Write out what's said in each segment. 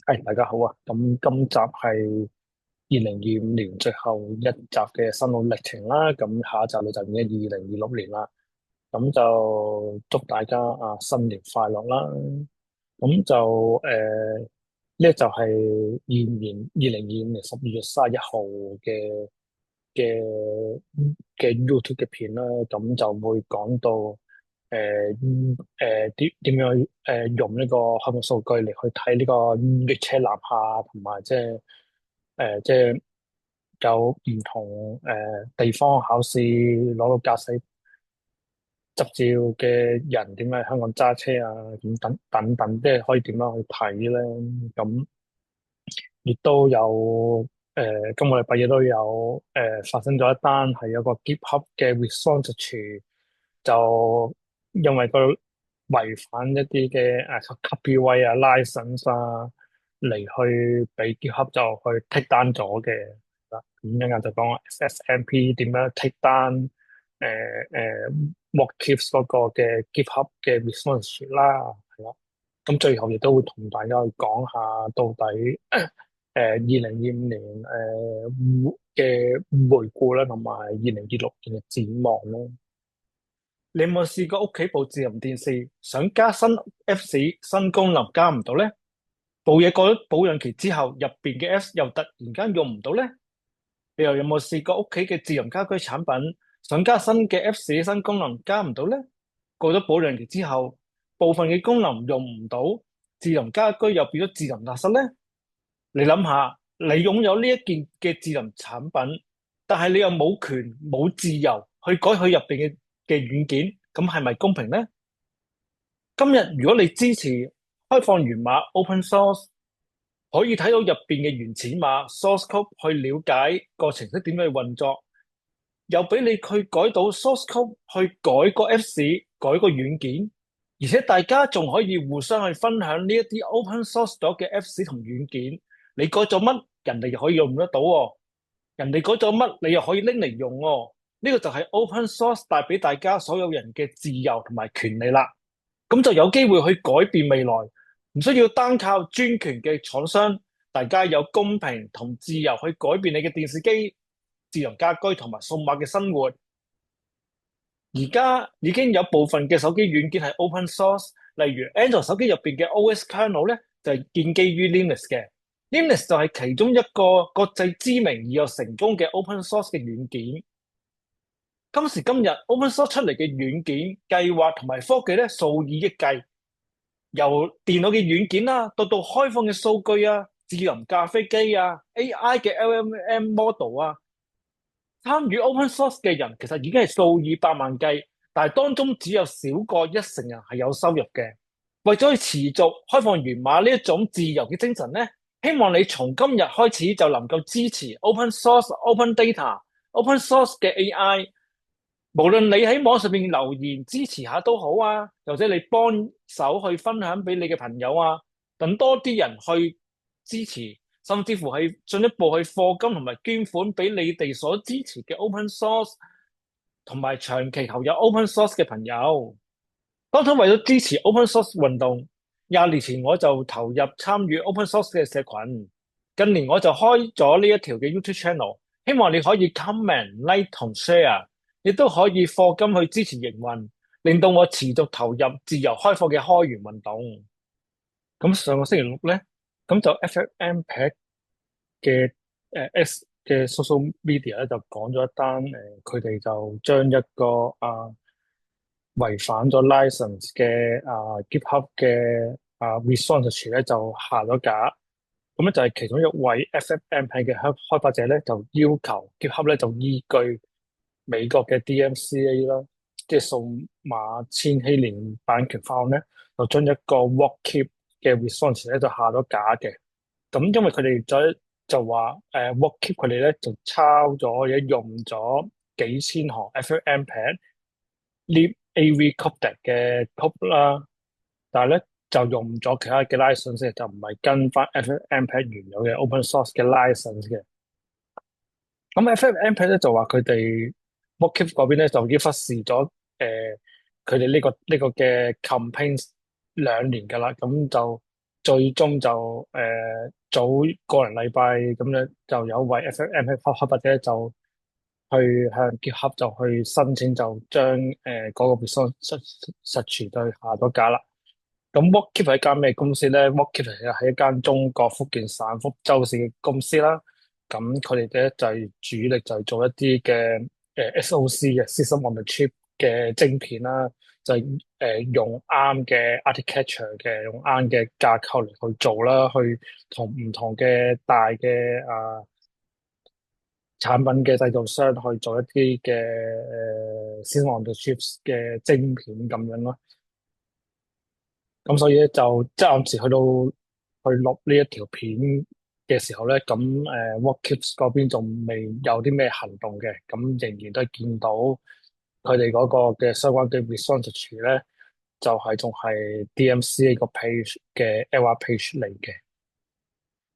係，大家好啊！咁今集係2025年最後一集嘅心路歷程啦。咁下一集咧就已經2026年啦。咁就祝大家新年快樂啦！咁就呢就係2025年12月31號嘅嘅YouTube 嘅片啦。咁就會講到點樣用呢個客戶數據嚟去睇呢個列車南下，同埋即係有唔同地方考試攞到駕駛執照嘅人點樣喺香港揸車啊，咁等等，即係可以點樣去睇咧？咁亦都有今個禮拜亦都有發生咗一單係有個 GitHub 嘅 repository 就因為佢違反一啲嘅copyright license 嚟去俾 GitHub 就去剔單咗嘅啦。咁一陣就講 SSMP 點樣剔單Mocktips 嗰個嘅 GitHub 嘅 repository 啦，係啦。咁最後亦都會同大家去講下到底2025年嘅回顧啦，同埋2026年嘅展望啦。你有冇試過屋企部智能電視想加新 Apps 新功能加唔到呢？部嘢過咗保養期之後，入邊嘅 Apps 又突然間用唔到呢？你又有冇試過屋企嘅智能家居產品想加新嘅 Apps 新功能加唔到呢？過咗保養期之後，部分嘅功能用唔到，智能家居又變咗智能垃圾呢？你諗下，你擁有呢一件嘅智能產品，但係你又冇權冇自由去改佢入邊嘅軟件，咁係咪公平呢？今日如果你支持開放源碼 open source，可以睇到入邊嘅原始碼 source code 去了解個程式點樣去運作，又俾你去改到 source code 去改個 Apps 改個軟件，而且大家仲可以互相去分享呢一啲 open source 咗嘅 Apps 同軟件。你改咗乜，人哋又可以用得到喎。人哋改咗乜，你又可以拎嚟用喎。呢個就係 open source 帶俾大家所有人嘅自由同埋權利啦。咁就有機會去改變未來，唔需要單靠專權嘅廠商，大家有公平同自由去改變你嘅電視機、智能家居同埋數碼嘅生活。而家已經有部分嘅手機軟件係 open source，例如 Android 手機入邊嘅 OS kernel 咧就係建基於 Linux 嘅。Linux 就係其中一個國際知名而又成功嘅 open source 嘅軟件。今時今日 open source 出嚟嘅軟件計劃同埋科技咧數以億計，由電腦嘅軟件啦，到開放嘅數據啊、智能咖啡機啊、AI 嘅 LLM model 啊。參與 open source 嘅人其實已經係數以百萬計，但係當中只有少過1成人係有收入嘅。為咗去持續開放源碼呢一種自由嘅精神呢，希望你從今日開始就能夠支持 open source、open data、open source 嘅 AI。無論你喺網上面留言支持下都好啊，或者你幫手去分享俾你嘅朋友啊，等多啲人去支持。甚至乎係進一步去課金同埋捐款俾你哋所支持嘅 open source，同埋長期投入 open source 嘅朋友。當初為咗支持 open source 運動，20年前我就投入參與 open source 嘅社群。近年我就開咗呢一條嘅 YouTube channel，希望你可以 comment、like 同 share，亦都可以課金去支持營運，令到我持續投入自由開放嘅開源運動。咁上個星期六咧，咁就 FFmpeg 嘅X 嘅 social media 咧就講咗一單佢哋就將一個違反咗 license 嘅GitHub 嘅repository 咧就下咗架。咁咧就係其中一位 FFmpeg 嘅開發者咧就要求 GitHub 咧就依據美國嘅 DMCA 啦，即係數碼千禧年版權法案咧，就將一個 Workkeep 嘅 repository 咧就下咗架嘅。咁因為佢哋就話Workkeep 佢哋咧就抄咗或者用咗幾千行 FFmpeg libav codec 嘅 code 啦，但係咧就用咗其他嘅 license，就唔係跟翻 FFmpeg 原有嘅 open source 嘅 license 嘅。咁 FFmpeg 咧就話佢哋 Workkeep 嗰邊咧就已經忽視咗佢哋呢個嘅 campaign 2年㗎啦，咁就最終就早個零禮拜咁樣就有位 FMF 或者就去向 GitHub 就去申請，就將嗰個 resource 實存對下咗架啦。咁 Workkeep 係一間咩公司咧？Workkeep 係一間中國福建省福州市嘅公司啦。咁佢哋咧就係主力就係做一啲嘅SoC 嘅 System on the Chip 嘅晶片啦，就係用啱嘅 architecture 嘅，用啱嘅架構嚟去做啦，去同唔同嘅大嘅產品嘅製造商去做一啲嘅System on the Chips 嘅晶片咁樣咯。咁所以咧就暫時去到去錄呢一條片嘅時候咧，咁WhatKeeps 嗰邊仲未有啲咩行動嘅，咁仍然都係見到佢哋嗰個嘅相關嘅 research 咧，就係仲係 DMCA 個 page 嘅 LR page 嚟嘅。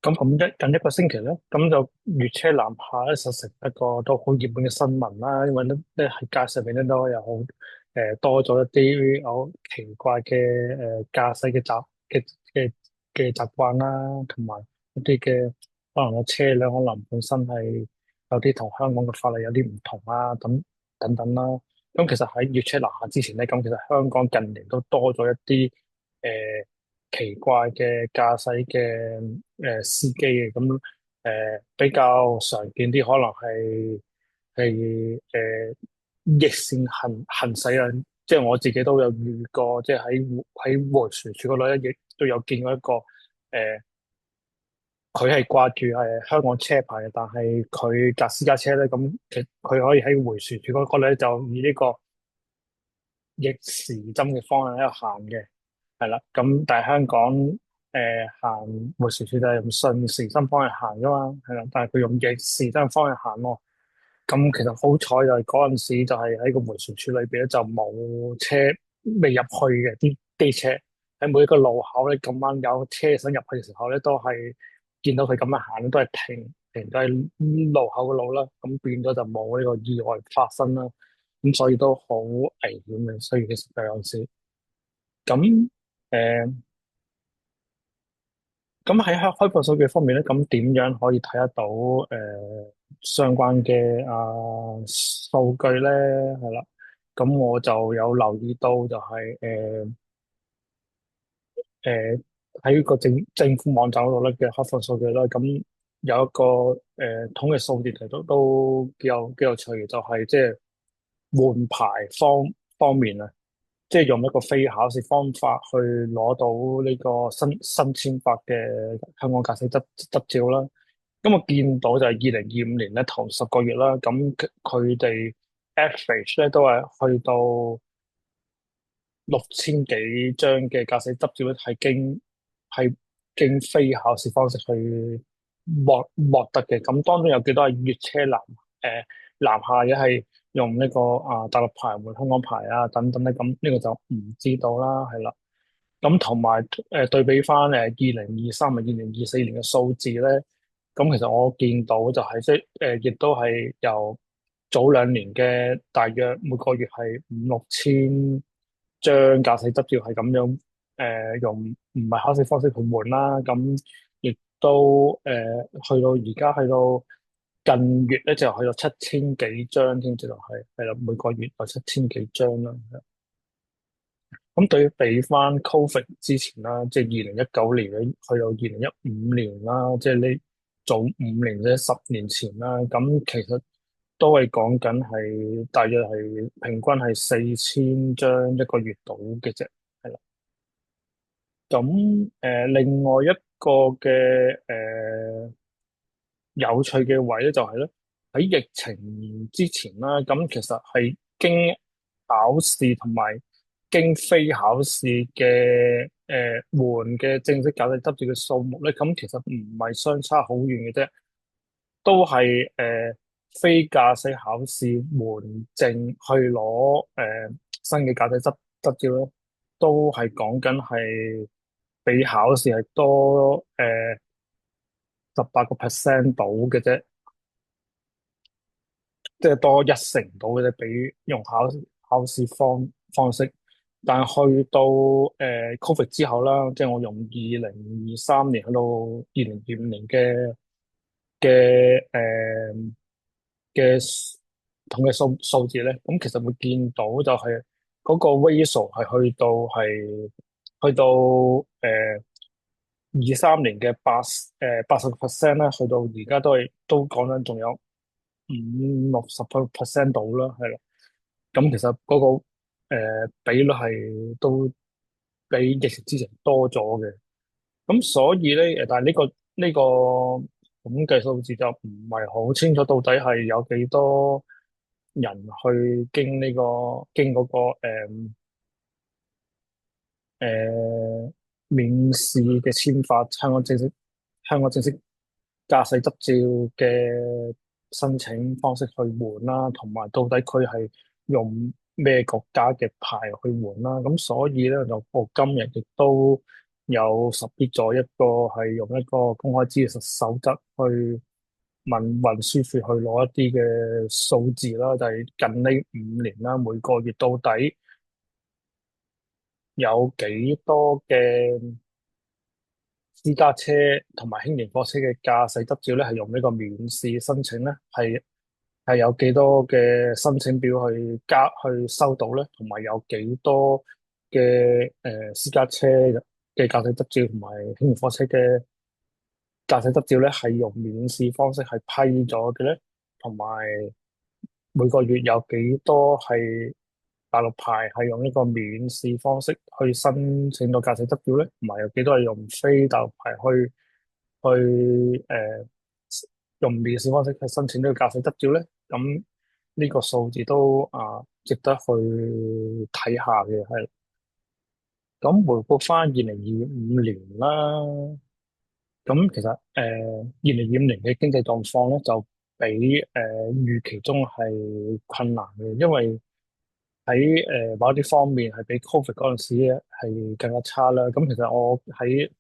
咁近一個星期咧，咁就粵車南下咧，實成一個都好熱門嘅新聞啦。因為咧喺街上面咧都有好多咗一啲好奇怪嘅駕駛嘅嘅習慣啦，同埋一啲嘅可能個車輛可能本身係有啲同香港嘅法例有啲唔同啊，等等啦。咁其實喺粵車南下之前咧，咁其實香港近年都多咗一啲奇怪嘅駕駛嘅司機嘅，咁比較常見啲，可能係逆線行駛啊，即係我自己都有遇過，即係喺迴旋處嗰度咧，亦都有見過一個佢係掛住係香港車牌嘅，但係佢架私家車咧，咁其實佢可以喺迴旋處嗰個咧就以呢個逆時針嘅方向喺度行嘅。係啦，咁但係香港行迴旋處就係用順時針方向行噶嘛，係啦，但係佢用逆時針方向行咯。咁其實好彩就係嗰陣時就係喺個迴旋處裏邊咧就冇車未入去嘅，啲機車喺每一個路口咧咁啱有車想入去嘅時候咧，都係見到佢咁樣行，都係停咗喺路口嘅路啦，咁變咗就冇呢個意外發生啦。咁所以都好危險嘅，所以其實就有陣時咁。誒，咁喺開放數據方面咧，咁點樣可以睇得到相關嘅數據咧？係啦，咁我就有留意到就係誒喺個政府網站嗰度咧嘅開放數據啦，咁有一個統計數字其實都幾有趣嘅，就係即係換牌方面啊。即係用一個非考試方法去攞到呢個新簽發嘅香港駕駛執照啦。咁我見到就係2025年咧頭10個月啦，咁佢哋 average 咧都係去到6000幾張嘅駕駛執照咧，係經非考試方式去獲得嘅。咁當中有幾多係粵車南下嘅，係用呢個大陸牌換香港牌啊等等咧？咁呢個就唔知道啦，係啦。咁同埋對比翻2023同2024年嘅數字咧，咁其實我見到就係即係亦都係由早2年嘅大約每個月係5、6千張駕駛執照係咁樣用唔係考試方式去換啦，咁亦都去到而家去到近月咧就去到7000幾張添，就係啦，每個月有7000幾張啦。咁對比翻 Covid 之前啦，即係2019年去到2015年啦，即係呢早5年或者10年前啦，咁其實都係講緊係大約係平均係4000張一個月到嘅啫，係啦。咁另外一個嘅有趣嘅位咧，就係咧喺疫情之前啦，咁其實係經考試同埋經非考試嘅換嘅正式駕駛執照嘅數目咧，咁其實唔係相差好遠嘅啫，都係非駕駛考試換證去攞新嘅駕駛執照咧，都係講緊係比考試係多18%到嘅啫，即係多1成到嘅啫，比用考試方式。但係去到Covid 之後啦，即係我用2023年去到2025年嘅嘅統計數字咧，咁其實會見到就係嗰個 ratio 係去到23年嘅80%咧，去到而家都講緊仲有50-60% 到啦，係啦。咁其實嗰個比率係都比疫情之前多咗嘅。咁所以咧，但係呢個統計數字就唔係好清楚，到底係有幾多人去經嗰個誒面試嘅簽發香港正式駕駛執照嘅申請方式去換啦，同埋到底佢係用咩國家嘅牌去換啦。咁所以咧，就我今日亦都有 submit 咗一個係用一個公開資料守則去問運輸署去攞一啲嘅數字啦，就係近呢5年啦，每個月到底有幾多嘅私家車同埋輕型貨車嘅駕駛執照咧，係用呢個面試申請咧，係有幾多嘅申請表去收到咧，同埋有幾多嘅私家車嘅駕駛執照同埋輕型貨車嘅駕駛執照咧，係用面試方式係批咗嘅咧，同埋每個月有幾多係大陸牌係用呢個面試方式去申請到駕駛執照咧，同埋有幾多係用非大陸牌去用面試方式去申請呢個駕駛執照咧？咁呢個數字都值得去睇下嘅，係。咁回顧翻2025年啦，咁其實2025年嘅經濟狀況咧就比預期中係困難嘅，因為喺某一啲方面係比 Covid 嗰陣時咧係更加差啦。咁其實我喺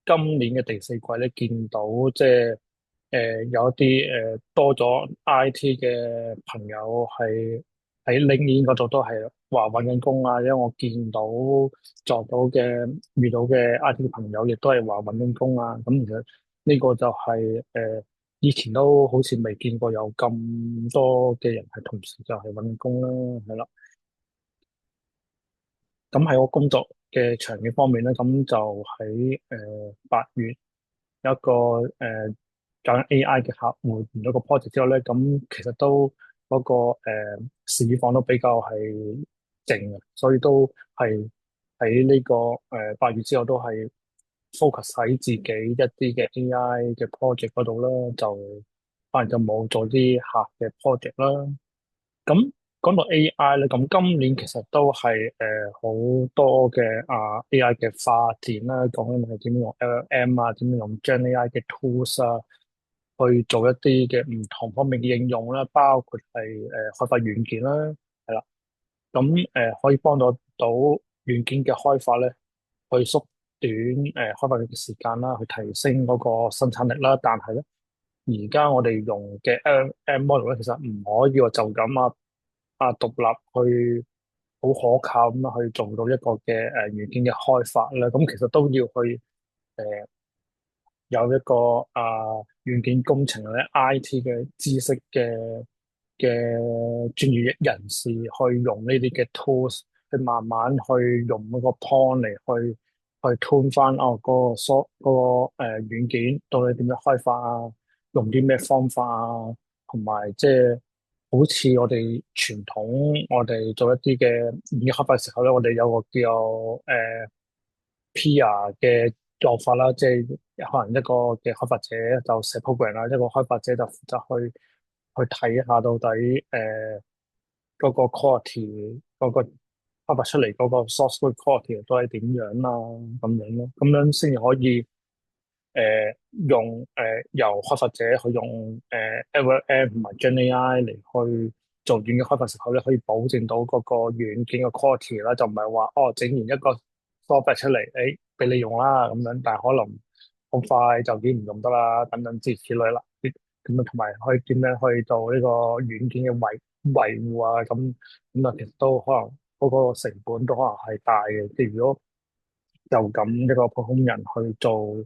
今年嘅第四季咧見到即係有一啲多咗 IT 嘅朋友係喺 LinkedIn 嗰度都係話揾緊工啊，因為我見到撞到嘅遇到嘅 IT 嘅朋友亦都係話揾緊工啊。咁其實呢個就係以前都好似未見過有咁多嘅人係同時就係揾緊工啦，係啦。咁喺我工作嘅長遠方面咧，咁就喺8月有一個搞緊 AI 嘅客戶完咗個 project 之後咧，咁其實都嗰、個市況都比較係靜嘅，所以都係喺呢個8月之後都係 focus 喺自己一啲嘅 AI 嘅 project 嗰度啦，就反而就冇做啲客嘅 project 啦。咁講到 AI 咧，咁今年其實都係好多嘅AI 嘅發展啦，講緊係點樣用 LLM 啊，點樣用 GenAI 嘅 tools 啊，去做一啲嘅唔同方面嘅應用啦，包括係開發軟件啦，係啦，咁可以幫到軟件嘅開發咧，去縮短開發嘅時間啦，去提升嗰個生產力啦。但係咧，而家我哋用嘅 LLM model 咧，其實唔可以話就咁獨立去好可靠咁樣去做到一個嘅軟件嘅開發啦。咁其實都要去誒有一個軟件工程或者 IT 嘅知識嘅專業人士去用呢啲嘅 tools，去慢慢去用嗰個 point 嚟去 tune 翻嗰個軟件到底點樣開發啊，用啲咩方法啊，同埋即係好似我哋傳統我哋做一啲嘅軟件開發嘅時候咧，我哋有個叫peer 嘅做法啦，即係可能一個嘅開發者就寫 program 啦，一個開發者就負責去睇下到底嗰個 quality 嗰個開發出嚟嗰個 source code quality 都係點樣啦，咁樣咯，咁樣先至可以用由開發者去用LLM 同埋 GenAI 嚟去做軟件開發時候咧，可以保證到嗰個軟件嘅 quality 啦，就唔係話哦整完一個 software 出嚟，誒俾你用啦咁樣，但係可能好快就已經唔用得啦，等等諸如此類啦。咁啊，同埋可以點樣去做呢個軟件嘅維護啊，咁啊，其實都可能。嗰個成本都可能係大嘅。即係如果就咁一個普通人去做，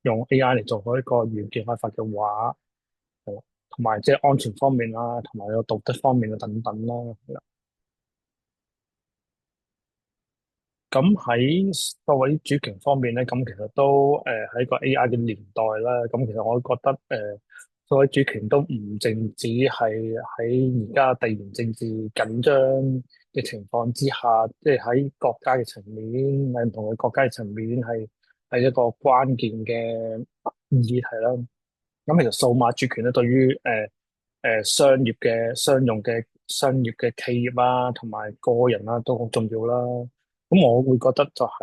用 AI 嚟做嗰一個軟件開發嘅話，係啦，同埋即係安全方面啦，同埋個道德方面嘅等等啦，係啦。咁喺作為主權方面咧，咁其實都喺個 AI 嘅年代啦，咁其實我覺得作為主權都唔淨止係喺而家地緣政治緊張嘅情況之下，即係喺國家嘅層面，喺唔同嘅國家嘅層面係一個關鍵嘅議題啦。咁其實數碼主權咧，對於商業嘅企業啊，同埋個人啊，都好重要啦。咁我會覺得就係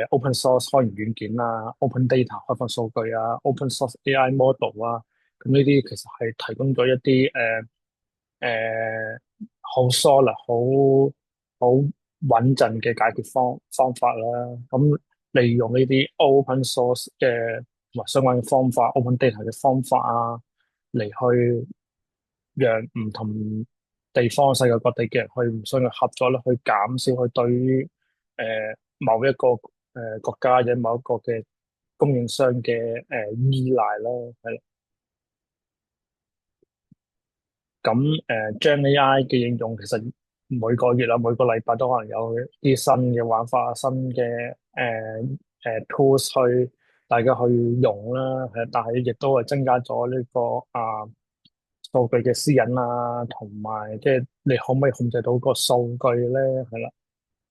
open source 開源軟件啊，open data 開放數據啊，open source AI model 啊，咁呢啲其實係提供咗一啲誒好 solid 好穩陣嘅解決方法啦。咁利用呢啲 open source 嘅同埋相關嘅方法，open data 嘅方法啊，嚟去讓唔同地方、世界各地嘅人去互相嘅合作咧，去減少佢對於某一個國家或者某一個嘅供應商嘅依賴啦，係啦。咁將 AI 嘅應用，其實每個月啊，每個禮拜都可能有啲新嘅玩法、新嘅tools 去大家去用啦。係，但係亦都係增加咗呢個數據嘅私隱啊，同埋即係你可唔可以控制到個數據咧？係啦。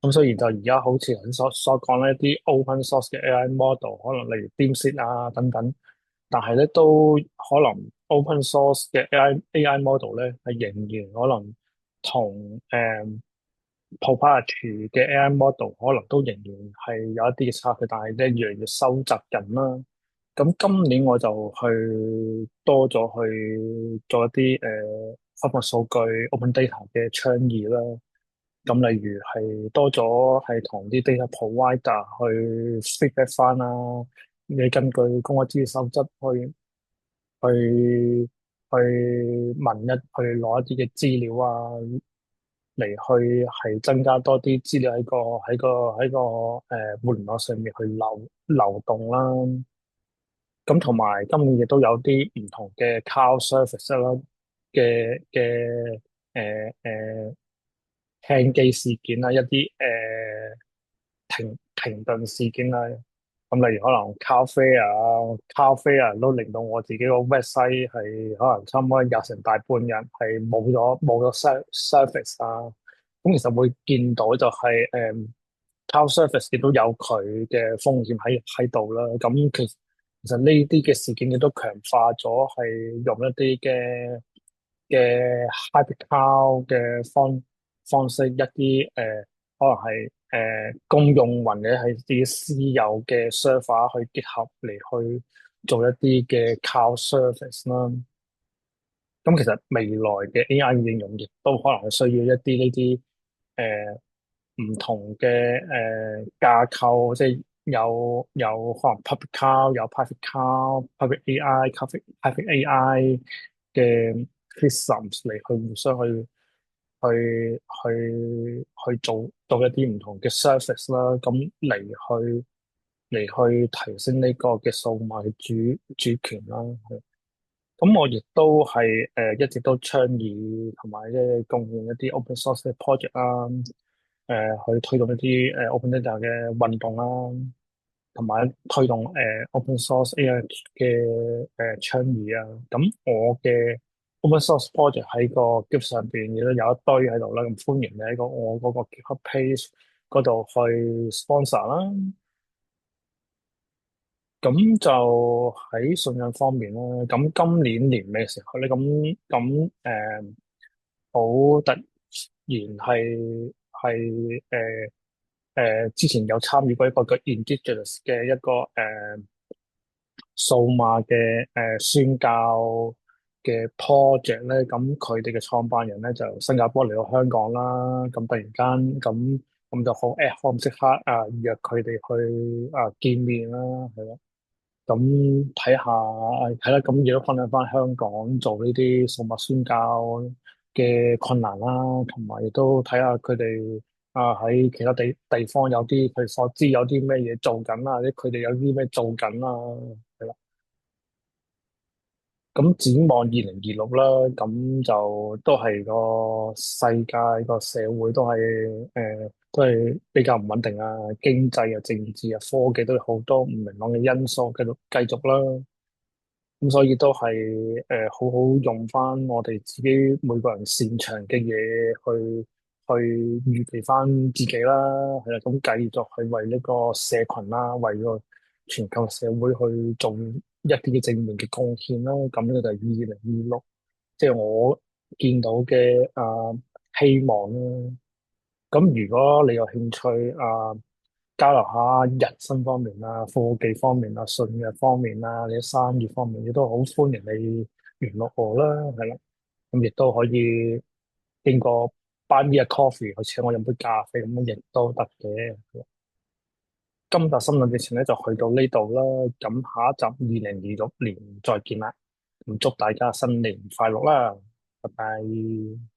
咁雖然就而家好似頭先所講咧，一啲 open source 嘅 AI model，可能例如 DeepSeek 啊等等，但係咧都可能 open source 嘅 AI model 咧係仍然可能同proprietary 嘅 AI model 可能都仍然係有一啲嘅差距，但係咧越嚟越收窄緊啦。咁今年我就去多咗去做一啲開放數據 open data 嘅倡議啦。咁例如係多咗係同啲 data provider 去 feedback 翻啦，你根據公開資料守則去去攞一啲嘅資料啊，嚟去係增加多啲資料喺個互聯網上面去流動啦。咁同埋今年亦都有啲唔同嘅 cloud service 啦嘅輕機事件啦，一啲停頓事件啦。咁例如可能 Cloudflare 都令到我自己個 website 係可能差唔多有成大半日係冇咗 service 啊。咁其實會見到就係Cloud service 亦都有佢嘅風險喺度啦。咁其實呢啲嘅事件亦都強化咗係用一啲嘅 hybrid cloud 嘅方式，一啲可能係公用雲嘅係自己私有嘅 server 去結合嚟去做一啲嘅 cloud service 啦。咁其實未來嘅 AI 應用亦都可能係需要一啲呢啲唔同嘅架構，即係有可能 public cloud、有 private cloud、private AI、private AI 嘅 systems 嚟去互相去做一啲唔同嘅 service 啦，咁嚟去提升呢個嘅數碼主權啦。咁我亦都係一直都倡議同埋即係貢獻一啲 open source 嘅 project 啦，去推動一啲open data 嘅運動啦，同埋推動open source AI 嘅倡議啊。咁我嘅 open source project 喺個 GitHub 上邊亦都有一堆喺度啦，咁歡迎你喺我嗰個 GitHub page 嗰度去 sponsor 啦。咁就喺信仰方面啦，咁今年年尾嘅時候咧，咁好突然係之前有參與過一個叫 Indigenous 嘅一個數碼嘅宣教嘅 project 咧，咁佢哋嘅創辦人咧就由新加坡嚟到香港啦，咁突然間咁就好 at home 即刻約佢哋去見面啦，係咯。咁睇下係啦，咁亦都分享翻香港做呢啲數碼宣教嘅困難啦，同埋亦都睇下佢哋喺其他地方有啲佢所知有啲咩嘢做緊啊，或者佢哋有啲咩做緊啊，係啦。咁展望2026啦，咁就都係個世界個社會都係比較唔穩定啊，經濟啊、政治啊、科技都有好多唔明朗嘅因素繼續啦。咁所以都係好好用翻我哋自己每個人擅長嘅嘢去預備翻自己啦，係啦，咁繼續去為呢個社群啦，為個全球社會去做一啲嘅正面嘅貢獻啦。咁呢個就係2026，即係我見到嘅希望啦。咁如果你有興趣交流下人生方面啊、科技方面啊、信仰方面啊、你啲生意方面，亦都好歡迎你聯絡我啦，係啦。咁亦都可以經過 buy me a coffee 去請我飲杯咖啡咁樣亦都得嘅。今集心諗嘅前咧就去到呢度啦，咁下一集2026年再見啦，咁祝大家新年快樂啦，拜拜。